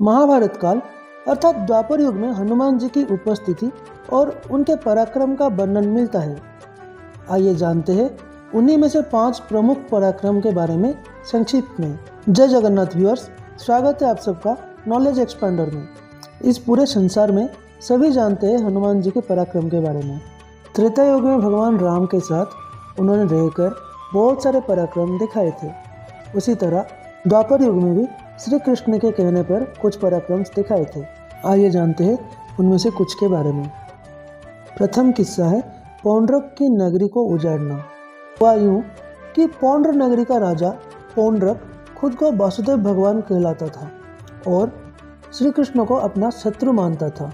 महाभारत काल अर्थात द्वापर युग में हनुमान जी की उपस्थिति और उनके पराक्रम का वर्णन मिलता है। आइए जानते हैं उन्हीं में से 5 प्रमुख पराक्रम के बारे में संक्षिप्त में। जय जगन्नाथ व्यूअर्स, स्वागत है आप सबका नॉलेज एक्सपेंडर में। इस पूरे संसार में सभी जानते हैं हनुमान जी के पराक्रम के बारे में। त्रेता युग में भगवान राम के साथ उन्होंने रहकर बहुत सारे पराक्रम दिखाए थे। उसी तरह द्वापर युग में भी श्री कृष्ण के कहने पर कुछ पराक्रम दिखाए थे। आइए जानते हैं उनमें से कुछ के बारे में। प्रथम किस्सा है पौंड्रक की नगरी को उजाड़ना। हुआ यूं कि पौंड्र नगरी का राजा पौंड्रक खुद को वासुदेव भगवान कहलाता था और श्री कृष्ण को अपना शत्रु मानता था।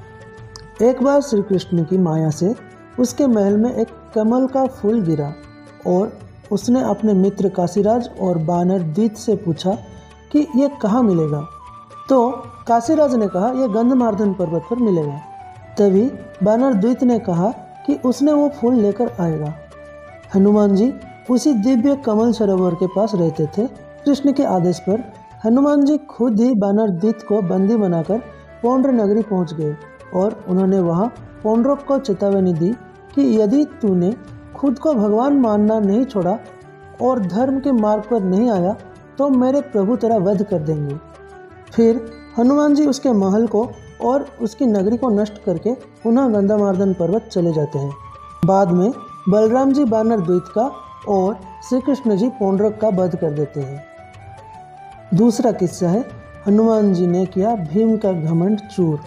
एक बार श्री कृष्ण की माया से उसके महल में एक कमल का फूल गिरा और उसने अपने मित्र काशीराज और बानर द्वित से पूछा कि ये कहाँ मिलेगा। तो काशीराज ने कहा यह गंधमार्दन पर्वत पर मिलेगा। तभी बानर द्वित ने कहा कि उसने वो फूल लेकर आएगा। हनुमान जी उसी दिव्य कमल सरोवर के पास रहते थे। कृष्ण के आदेश पर हनुमान जी खुद ही बानर द्वित को बंदी बनाकर पौंड्र नगरी पहुंच गए और उन्होंने वहां पौंड्रक को चेतावनी दी कि यदि तूने खुद को भगवान मानना नहीं छोड़ा और धर्म के मार्ग पर नहीं आया तो मेरे प्रभु तेरा वध कर देंगे। फिर हनुमान जी उसके महल को और उसकी नगरी को नष्ट करके पुनः गंधमार्दन पर्वत चले जाते हैं। बाद में बलराम जी बानर द्वित का और श्री कृष्ण जी पौंड्रक का वध कर देते हैं। दूसरा किस्सा है हनुमान जी ने किया भीम का घमंड चूर।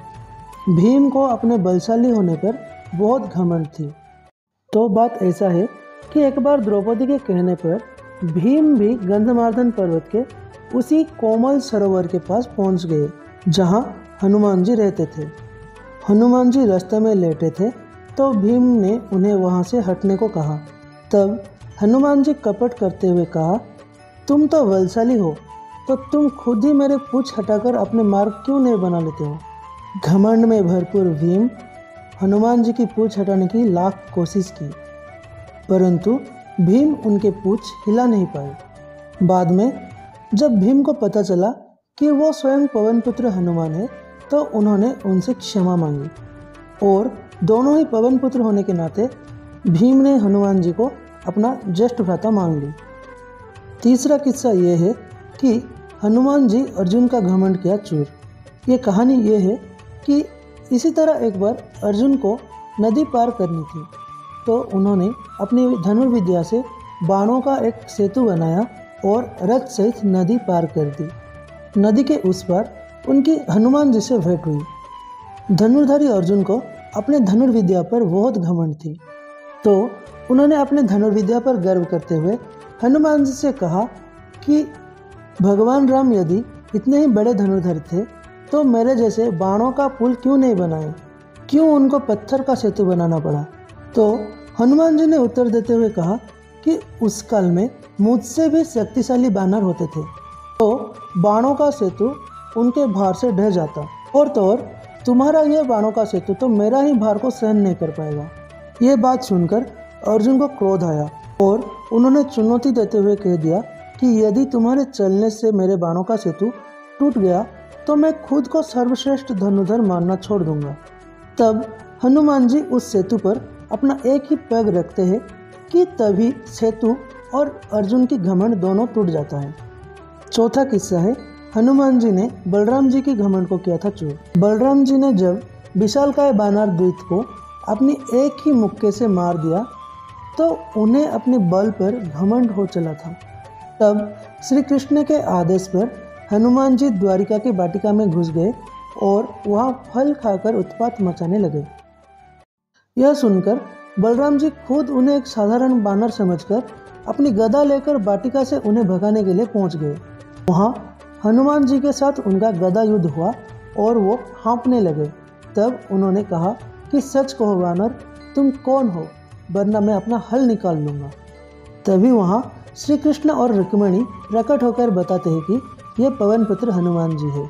भीम को अपने बलशाली होने पर बहुत घमंड थी। तो बात ऐसा है कि एक बार द्रौपदी के कहने पर भीम भी गंधमार्दन पर्वत के उसी कोमल सरोवर के पास पहुंच गए जहां हनुमान जी रहते थे। हनुमान जी रास्ते में लेटे थे तो भीम ने उन्हें वहां से हटने को कहा। तब हनुमान जी कपट करते हुए कहा, तुम तो बलशाली हो तो तुम खुद ही मेरे पूंछ हटाकर अपने मार्ग क्यों नहीं बना लेते हो। घमंड में भरपूर भीम हनुमान जी की पूंछ हटाने की लाख कोशिश की, परंतु भीम उनके पूंछ हिला नहीं पाए। बाद में जब भीम को पता चला कि वो स्वयं पवनपुत्र हनुमान है तो उन्होंने उनसे क्षमा मांगी और दोनों ही पवनपुत्र होने के नाते भीम ने हनुमान जी को अपना ज्येष्ठ भ्राता मान ली। तीसरा किस्सा ये है कि हनुमान जी अर्जुन का घमंड किया चूर। ये कहानी ये है कि इसी तरह एक बार अर्जुन को नदी पार करनी थी तो उन्होंने अपनी धनुर्विद्या से बाणों का एक सेतु बनाया और रथ सहित नदी पार कर दी। नदी के उस पार उनकी हनुमान जी से भेंट हुई। धनुर्धारी अर्जुन को अपने धनुर्विद्या पर बहुत घमंड थी तो उन्होंने अपने धनुर्विद्या पर गर्व करते हुए हनुमान जी से कहा कि भगवान राम यदि इतने ही बड़े धनुर्धर थे तो मेरे जैसे बाणों का पुल क्यों नहीं बनाए, क्यों उनको पत्थर का सेतु बनाना पड़ा। तो हनुमान जी ने उत्तर देते हुए कहा कि उस काल में मुझसे भी शक्तिशाली बानर होते थे तो बाणों का सेतु उनके भार से ढह जाता और तो और तुम्हारा यह बाणों का सेतु तो मेरा ही भार को सहन नहीं कर पाएगा। ये बात सुनकर अर्जुन को क्रोध आया और उन्होंने चुनौती देते हुए कह दिया कि यदि तुम्हारे चलने से मेरे बाणों का सेतु टूट गया तो मैं खुद को सर्वश्रेष्ठ धनुर्धर मानना छोड़ दूंगा। तब हनुमान जी उस सेतु पर अपना एक ही पैर रखते हैं कि तभी सेतु और अर्जुन की घमंड दोनों टूट जाता है। चौथा किस्सा है हनुमान जी ने बलराम जी की घमंड को किया था चूर। बलराम जी ने जब विशालकाय बानर द्वित को अपनी एक ही मुक्के से मार दिया तो उन्हें अपने बल पर घमंड हो चला था। तब श्री कृष्ण के आदेश पर हनुमान जी द्वारिका की वाटिका में घुस गए और वहां फल खाकर उत्पात मचाने लगे। यह सुनकर बलराम जी खुद उन्हें एक साधारण बानर समझकर अपनी गदा लेकर वाटिका से उन्हें भगाने के लिए पहुंच गए। वहां हनुमान जी के साथ उनका गदा युद्ध हुआ और वो हाँफने लगे। तब उन्होंने कहा कि सच कहो बानर, तुम कौन हो, वरना मैं अपना हल निकाल लूँगा। तभी वहाँ श्री कृष्ण और रुक्मिणी प्रकट होकर बताते हैं कि ये पवनपुत्र हनुमान जी है।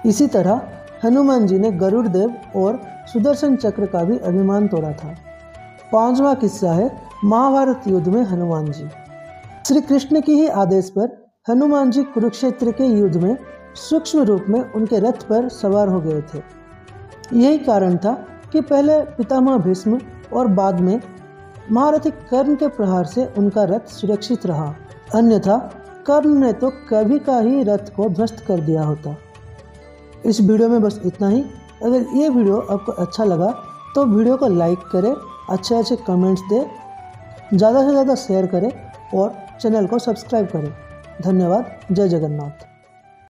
इसी तरह हनुमान जी ने गरुड़ देव और सुदर्शन चक्र का भी अभिमान तोड़ा था। 5वां किस्सा है महाभारत युद्ध में हनुमान जी। श्री कृष्ण की ही आदेश पर हनुमान जी कुरुक्षेत्र के युद्ध में सूक्ष्म रूप में उनके रथ पर सवार हो गए थे। यही कारण था कि पहले पितामह भीष्म और बाद में महारथी कर्ण के प्रहार से उनका रथ सुरक्षित रहा, अन्यथा कर्ण ने तो कभी का ही रथ को ध्वस्त कर दिया होता। इस वीडियो में बस इतना ही। अगर ये वीडियो आपको अच्छा लगा तो वीडियो को लाइक करें, अच्छे कमेंट्स दें, ज़्यादा से ज़्यादा शेयर करें और चैनल को सब्सक्राइब करें। धन्यवाद। जय जगन्नाथ।